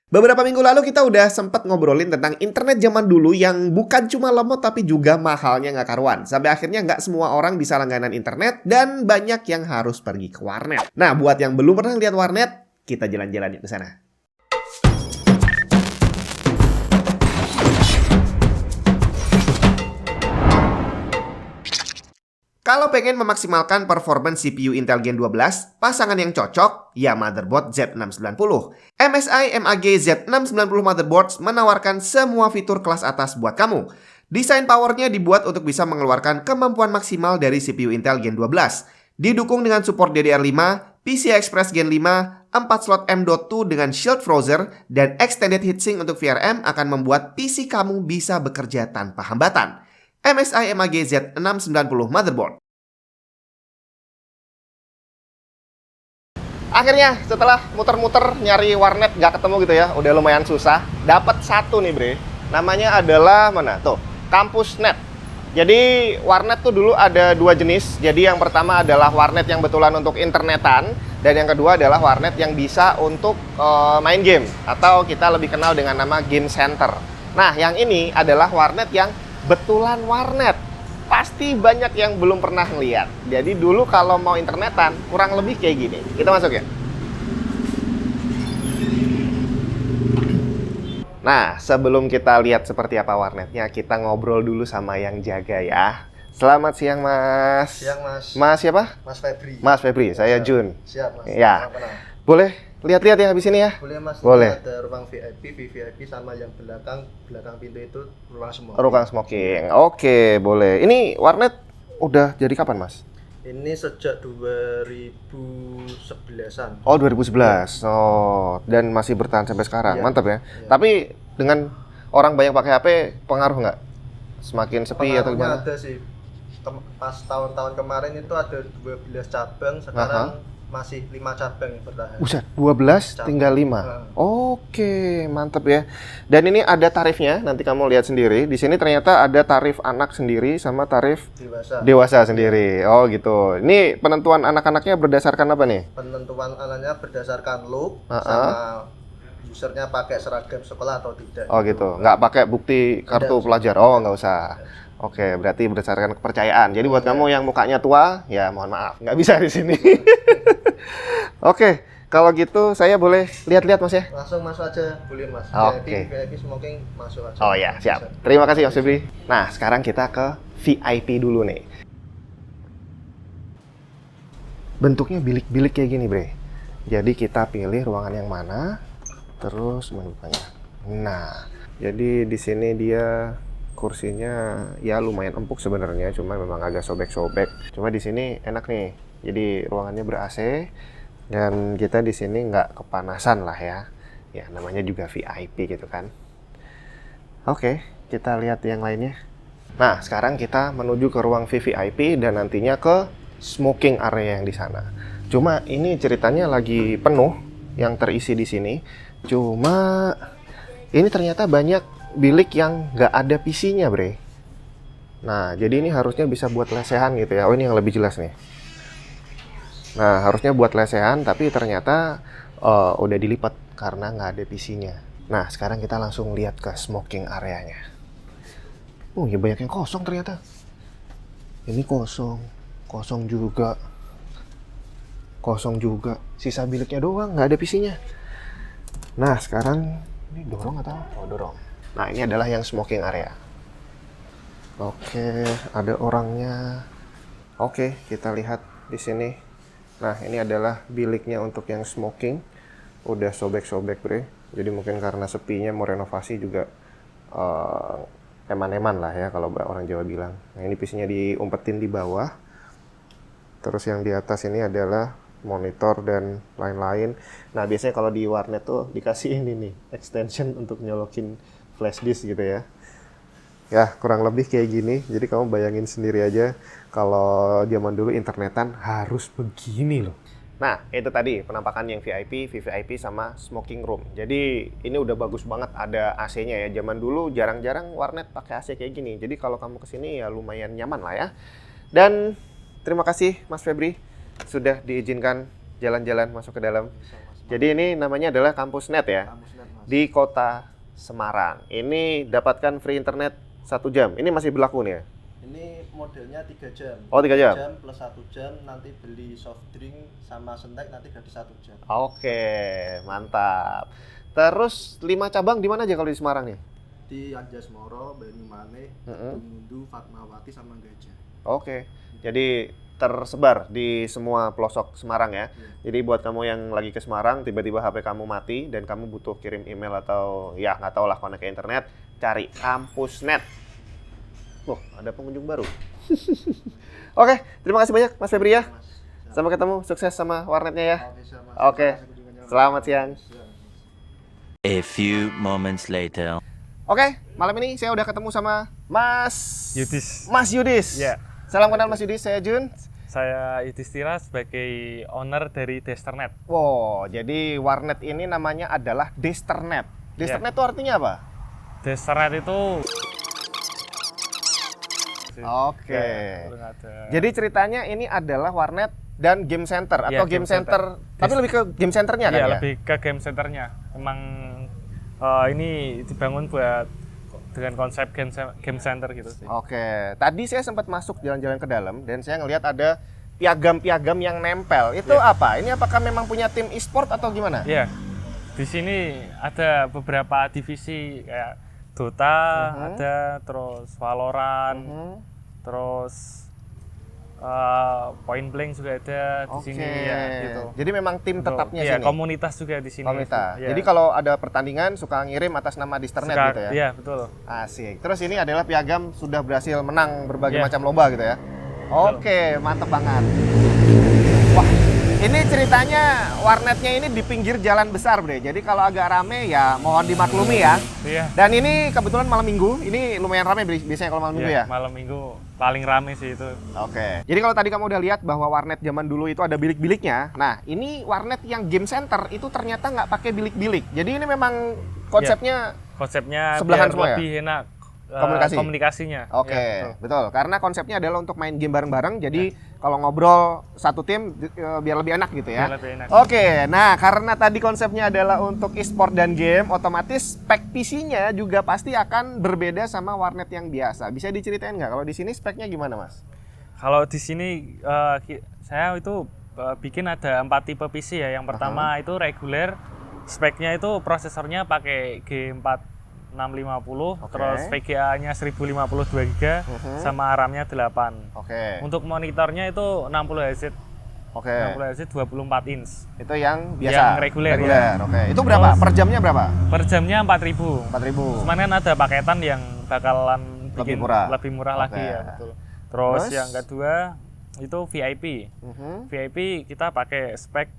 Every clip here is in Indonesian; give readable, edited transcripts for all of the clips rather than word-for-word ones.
Beberapa minggu lalu kita udah sempet ngobrolin tentang internet zaman dulu yang bukan cuma lemot tapi juga mahalnya nggak karuan. Sampai akhirnya nggak semua orang bisa langganan internet dan banyak yang harus pergi ke warnet. Nah, buat yang belum pernah lihat warnet, kita jalan-jalan yuk ke sana. Kalau pengen memaksimalkan performance CPU Intel Gen 12, pasangan yang cocok ya motherboard Z690. MSI MAG Z690 motherboards menawarkan semua fitur kelas atas buat kamu. Desain powernya dibuat untuk bisa mengeluarkan kemampuan maksimal dari CPU Intel Gen 12. Didukung dengan support DDR5, PCI Express Gen 5, 4 slot M.2 dengan Shield Frozer, dan Extended Heatsink untuk VRM akan membuat PC kamu bisa bekerja tanpa hambatan. MSI MAG Z690 motherboard. Akhirnya setelah muter-muter nyari warnet gak ketemu gitu ya, udah lumayan susah. Dapat satu nih bre, namanya adalah mana tuh, Campus.net. Jadi warnet tuh dulu ada dua jenis. Jadi yang pertama adalah warnet yang betulan untuk internetan, dan yang kedua adalah warnet yang bisa untuk main game atau kita lebih kenal dengan nama game center. Nah yang ini adalah warnet yang betulan warnet. Pasti banyak yang belum pernah ngeliat. Jadi dulu kalau mau internetan kurang lebih kayak gini. Kita masuk ya. Nah, sebelum kita lihat seperti apa warnetnya, kita ngobrol dulu sama yang jaga ya. Selamat siang, Mas. Siang, Mas. Mas siapa? Mas Febri. Mas Febri, saya Jun. Siap, Mas. Ya. Boleh lihat-lihat ya habis ini ya? Boleh, Mas. Boleh. Ada ruang VIP, VVIP sama yang belakang pintu itu ruang smoking. Ruang smoking. Oke, boleh. Ini warnet udah jadi kapan, Mas? Ini sejak 2011-an. Oh, 2011. Oh, dan masih bertahan sampai sekarang. Iya. Mantap ya. Iya. Tapi dengan orang banyak pakai HP, pengaruh nggak? Semakin sepi atau Pengaruhnya gimana? ada sih. Pas tahun-tahun kemarin itu ada 12 cabang, sekarang masih 5 cabang yang bertahan. Buset, 12 Cabang. tinggal 5. Oke, mantap ya. Dan ini ada tarifnya, nanti kamu lihat sendiri. Di sini ternyata ada tarif anak sendiri sama tarif dewasa sendiri. Oh gitu. Ini penentuan anak-anaknya berdasarkan apa nih? Penentuan anaknya berdasarkan look sama usernya pakai seragam sekolah atau tidak. Oh gitu. Nggak pakai bukti kartu pelajar. Oh, nggak usah. Oke, berarti berdasarkan kepercayaan. Jadi buat kamu yang mukanya tua, ya mohon maaf, nggak bisa di sini. Oke, kalau gitu saya boleh lihat-lihat Mas ya? Langsung masuk aja, boleh Mas. Oke. VIP smoking masuk aja. Oh ya, siap. Terima kasih Mas Febri. Nah, sekarang kita ke VIP dulu nih. Bentuknya bilik-bilik kayak gini, Bre. Jadi kita pilih ruangan yang mana, terus membukanya. Nah, jadi di sini dia kursinya ya lumayan empuk sebenarnya, cuma memang agak sobek-sobek. Cuma di sini enak nih. Jadi ruangannya ber-AC dan kita di sini nggak kepanasan lah ya. Ya namanya juga VIP gitu kan. Oke, kita lihat yang lainnya. Nah, sekarang kita menuju ke ruang VVIP dan nantinya ke smoking area yang di sana. Cuma ini ceritanya lagi penuh yang terisi di sini. Cuma ini ternyata banyak bilik yang nggak ada PC-nya, Bre. Nah, jadi ini harusnya bisa buat lesehan gitu ya. Oh, ini yang lebih jelas nih. Nah, harusnya buat lesehan, tapi ternyata udah dilipat karena nggak ada PC-nya. Nah, sekarang kita langsung lihat ke smoking areanya. Oh, ya banyak yang kosong ternyata. Ini kosong. Kosong juga. Kosong juga. Sisa biliknya doang, nggak ada PC-nya. Nah, sekarang ini dorong atau? Oh, dorong. Nah, ini adalah yang smoking area. Oke, ada orangnya. Oke, kita lihat di sini. Nah, ini adalah biliknya untuk yang smoking. Udah sobek-sobek, Bre. Jadi mungkin karena sepinya mau renovasi juga eman-eman lah ya kalau orang Jawa bilang. Nah, ini PC-nya diumpetin di bawah. Terus yang di atas ini adalah monitor dan lain-lain. Nah, biasanya kalau di warnet tuh dikasih ini nih, extension untuk nyolokin flash disk gitu ya. Ya, kurang lebih kayak gini. Jadi kamu bayangin sendiri aja kalau zaman dulu internetan harus begini loh. Nah, itu tadi penampakan yang VIP, VVIP sama smoking room. Jadi ini udah bagus banget ada AC-nya ya. Zaman dulu jarang-jarang warnet pakai AC kayak gini. Jadi kalau kamu kesini ya lumayan nyaman lah ya. Dan terima kasih Mas Febri sudah diizinkan jalan-jalan masuk ke dalam. Jadi ini namanya adalah Campus.net ya. Campus.net, Mas. di kota Semarang. Ini dapatkan free internet 1 jam. Ini masih berlaku nih ya? Ini modelnya 3 jam. Oh, 3 jam? 3 jam plus 1 jam, nanti beli soft drink sama snack nanti gratis 1 jam. Oke, mantap. Terus 5 cabang di mana aja kalau di Semarang nih? Di Anjasmara, Banyumanik, Kedungmundu, Fatmawati sama Gajah. Oke. Jadi tersebar di semua pelosok Semarang ya. Jadi buat kamu yang lagi ke Semarang, tiba-tiba HP kamu mati dan kamu butuh kirim email atau ya nggak tahu lah connect ke internet, cari Kampusnet. Wah, ada pengunjung baru. Oke, terima kasih banyak Mas Febri ya. Sampai ketemu, sukses sama warnetnya ya. Oke, selamat siang. A few moments later. Oke, malam ini saya udah ketemu sama Mas Yudis. Mas Yudis. Ya. Salam kenal Mas Yudis, saya Jun. Saya Yudhistira sebagai owner dari Desternet. Wow, jadi warnet ini namanya adalah Desternet. Desternet itu artinya apa? Desternet itu Oke. Ya, belum ada. Jadi ceritanya ini adalah warnet dan game center atau Iya, game game center. Tapi lebih ke game centernya kan Iya, ya? lebih ke game centernya. Emang ini dibangun buat dengan konsep game center gitu sih. Oke. Tadi saya sempat masuk jalan-jalan ke dalam dan saya ngelihat ada piagam-piagam yang nempel. Itu Iya. apa? Ini apakah memang punya tim e-sport atau gimana? Iya. Di sini ada beberapa divisi kayak Dota, ada terus Valorant, terus Point Blank juga ada di sini ya gitu. Jadi memang tim tetapnya Iya, sini. komunitas juga di sini. Komunitas. Iya. Jadi kalau ada pertandingan suka ngirim atas nama Desternet gitu ya. Iya, betul. Asik. Terus ini adalah piagam sudah berhasil menang berbagai Iya. macam lomba gitu ya. Oke, mantep banget. Wah, ini ceritanya warnetnya ini di pinggir jalan besar, Bre. Jadi kalau agak rame ya mohon dimaklumi ya. Iya. Dan ini kebetulan malam Minggu, ini lumayan rame biasanya kalau malam Minggu ya. Malam Minggu paling rame sih itu. Oke. Jadi kalau tadi kamu udah lihat bahwa warnet zaman dulu itu ada bilik-biliknya. Nah, ini warnet yang game center itu ternyata nggak pakai bilik-bilik. Jadi ini memang konsepnya Konsepnya sebelahan biar semua ya? lebih enak komunikasinya. Oke, Ya, betul. Karena konsepnya adalah untuk main game bareng-bareng. Jadi kalau ngobrol satu tim biar lebih enak gitu ya. Biar lebih enak. Oke, nah karena tadi konsepnya adalah untuk e-sport dan game, otomatis spek PC-nya juga pasti akan berbeda sama warnet yang biasa. Bisa diceritain nggak kalau di sini speknya gimana, Mas? Kalau di sini saya itu bikin ada 4 tipe PC ya. Yang pertama itu reguler, speknya itu prosesornya pakai G4 650, terus VGA-nya 1052 GB, sama RAM-nya 8. Oke. Untuk monitornya itu 60 Hz. Oke. 60 Hz 24 inch. Itu yang biasa. Yang reguler, ya. Oke. Itu berapa? Terus- Per jamnya berapa? Per jamnya 4.000. 4.000. Cuman kan ada paketan yang bakalan Lebih bikin murah. lebih murah Oke. lagi ya, betul. Terus Terus? yang kedua itu VIP. VIP kita pakai spek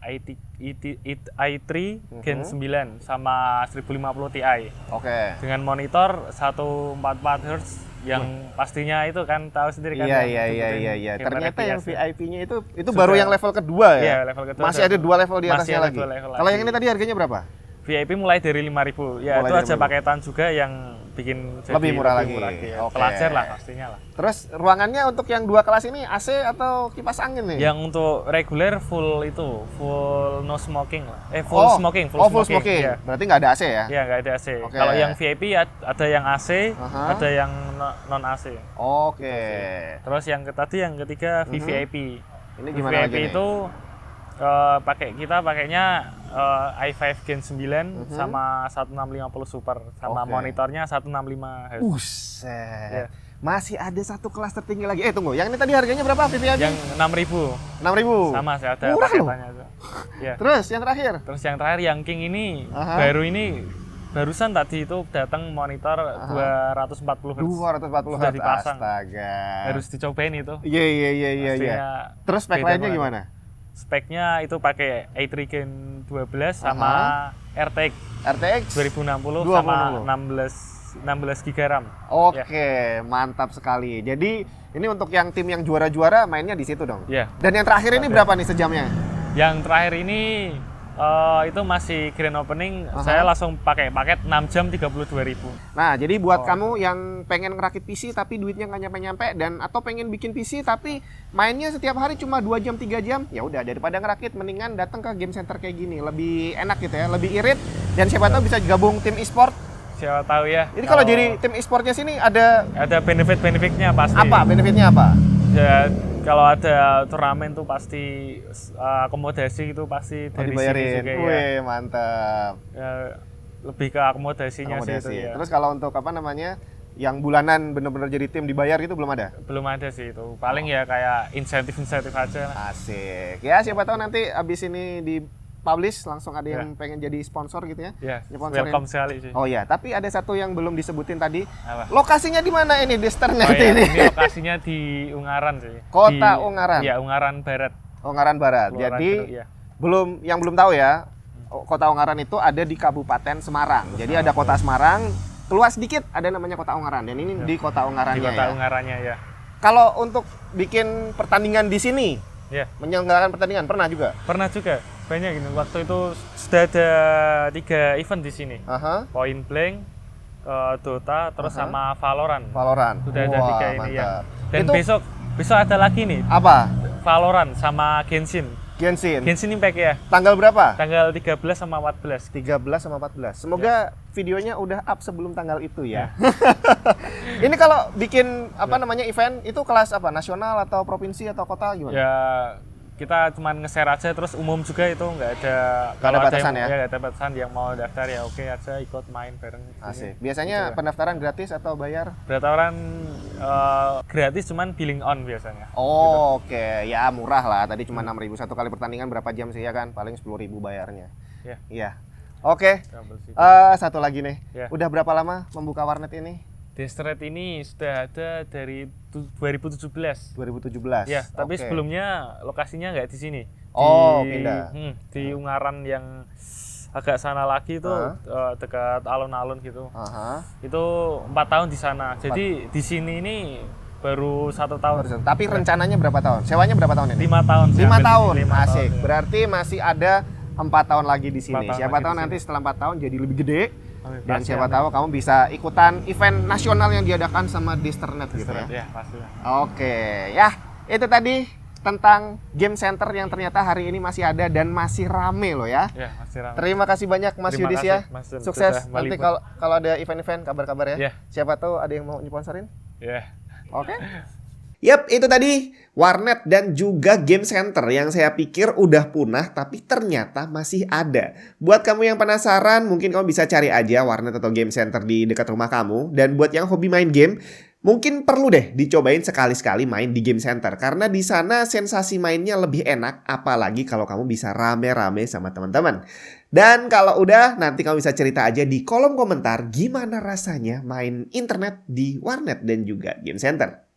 i3 Gen 9 sama 1050 Ti. Oke. Dengan monitor 144 Hz yang pastinya itu kan tahu sendiri kan. Iya, yang iya, iya, dibutuhin iya, iya. kamera Ternyata yang FPS. VIP-nya itu Sudah- baru yang level kedua ya? Iya, level kedua. Masih ada 2 level di Masih atasnya ada lagi. 2 level Kalau yang lagi. ini tadi harganya berapa? VIP mulai dari 5.000. Ya, Mulai itu dari aja 5.000. paketan juga yang bikin jadi Lebih murah lagi. ya. Oke. Pelajar lah pastinya lah. Terus ruangannya untuk yang 2 kelas ini AC atau kipas angin nih? Yang untuk reguler full no smoking lah. Full Oh. smoking, Oh, full smoking. Iya. Berarti nggak ada AC ya? Iya, nggak ada AC. Oke. Kalau yang VIP ada yang AC, Aha. ada yang non AC. Oke. Terus yang ketiga VVIP. Ini gimana VVIP lagi nih? itu pakainya i5 Gen 9 sama 1650 Super sama Oke. monitornya 165 Hz. Buset. Iya. Masih ada satu kelas tertinggi lagi. Tunggu, yang ini tadi harganya berapa VVIP? Yang 6.000 6.000. sama sih ada Murah loh. paketannya itu. Ya. Terus yang terakhir? Terus yang terakhir yang King ini Aha. barusan tadi itu datang monitor 240 Hz. 240 Sudah Hz. dipasang. Astaga. Harus dicobain itu. Iya, iya, iya, iya, iya. Pastinya Terus spek beda lainnya banget. gimana? Speknya itu pakai i3 Gen 12 sama RTX RTX 2060 2060. sama 16 GB RAM. Oke, mantap sekali. Jadi ini untuk yang tim yang juara-juara mainnya di situ dong. Ya. Dan yang terakhir ini berapa nih sejamnya? Yang terakhir ini itu masih grand opening, saya langsung pakai paket 6 jam 32.000. Nah, jadi buat kamu yang pengen ngerakit PC tapi duitnya nggak nyampe-nyampe dan atau pengen bikin PC tapi mainnya setiap hari cuma 2 jam 3 jam, ya udah daripada ngerakit mendingan datang ke game center kayak gini, lebih enak gitu ya, lebih irit dan siapa tahu bisa gabung tim e-sport. Siapa tahu ya. Jadi kalau jadi tim e-sportnya sini ada benefit-benefitnya pasti. apa? Benefitnya apa? Ya, kalau ada turnamen tuh pasti akomodasi itu pasti Oh, dari dibayarin. sini juga ya. Wih, mantap. Ya, lebih ke akomodasinya sih itu ya. Terus kalau untuk apa namanya? Yang bulanan bener-bener jadi tim dibayar itu belum ada? Belum ada sih itu. Paling ya kayak insentif-insentif aja lah. Asik. Ya, siapa tahu nanti abis ini di publish langsung ada yang pengen jadi sponsor gitu ya. Ya, Sponsorin. welcome sekali sih. Oh ya, tapi ada satu yang belum disebutin tadi. Apa? Lokasinya di mana ini di Sternet Oh, ya, ini? ini lokasinya di Ungaran sih. Kota Ungaran? Iya, Ungaran Barat. Ungaran Barat. Kelurahan Jadi Jeruk, iya. belum tahu ya. Kota Ungaran itu ada di Kabupaten Semarang. Jadi ada Kota Semarang, keluar sedikit ada namanya Kota Ungaran dan ini di Kota Ungarannya Di Kota ya. Ungarannya ya. Kalau untuk bikin pertandingan di sini, Ya, menyelenggarakan pertandingan pernah juga? pernah juga. Banyak gini. Waktu itu sudah ada 3 event di sini. Aha. Point Blank, Dota, terus sama Valorant. Valorant. Sudah ada Wah, 3 ini ya. mantap. Dan Itu besok ada lagi nih, apa? Valorant sama Genshin. Genshin. Genshin Impact ya. Tanggal berapa? Tanggal 13 sama 14. 13 sama 14. Semoga videonya udah up sebelum tanggal itu ya. Ini kalau bikin apa namanya event itu kelas apa? Nasional atau provinsi atau kota gimana? Ya, kita cuman nge-share aja, terus umum juga itu nggak ada Nggak ada batasan yang, ya? nggak ada batasan, yang mau daftar ya oke aja ikut main bareng. Asik. Biasanya Gitu ya. pendaftaran gratis atau bayar? Pendaftaran gratis, cuman billing on biasanya. Oh, oke. Ya murah lah. Tadi cuma 6.000 satu kali pertandingan berapa jam sih ya kan? Paling 10.000 bayarnya. Ya. Iya. Oke. Double sih. Satu lagi nih. Ya. Udah berapa lama membuka warnet ini? Destret ini sudah ada dari 2017. 2017. Ya, tapi Oke. sebelumnya lokasinya nggak di sini. Oh, pindah. Di Ungaran yang agak sana lagi itu, dekat alun-alun gitu. Aha. Itu 4 tahun di sana. Jadi di sini ini baru 1 tahun. Tapi rencananya berapa tahun? Sewanya berapa tahun ini? 5 tahun. 5 tahun. 5 tahun, Asik. ya. Berarti masih ada 4 tahun lagi di sini. 4 tahun Siapa lagi tahu di nanti sini. setelah 4 tahun jadi lebih gede. Amin, Dan pasti, siapa amin. tahu kamu bisa ikutan event nasional yang diadakan sama Disternet gitu Destret, ya. ya, pasti. Oke, ya itu tadi tentang game center yang ternyata hari ini masih ada dan masih rame loh ya. Ya, masih ramai. Terima kasih banyak Mas Terima Yudis kasih, ya. Mas Jun, Sukses. sudah Nanti meliput. kalau ada event-event kabar-kabar ya. Ya. Siapa tahu ada yang mau nyeponsorin. Ya. Oke. Yap, itu tadi warnet dan juga game center yang saya pikir udah punah tapi ternyata masih ada. Buat kamu yang penasaran, mungkin kamu bisa cari aja warnet atau game center di dekat rumah kamu. Dan buat yang hobi main game, mungkin perlu deh dicobain sekali-sekali main di game center. Karena di sana sensasi mainnya lebih enak, apalagi kalau kamu bisa rame-rame sama teman-teman. Dan kalau udah, nanti kamu bisa cerita aja di kolom komentar gimana rasanya main internet di warnet dan juga game center.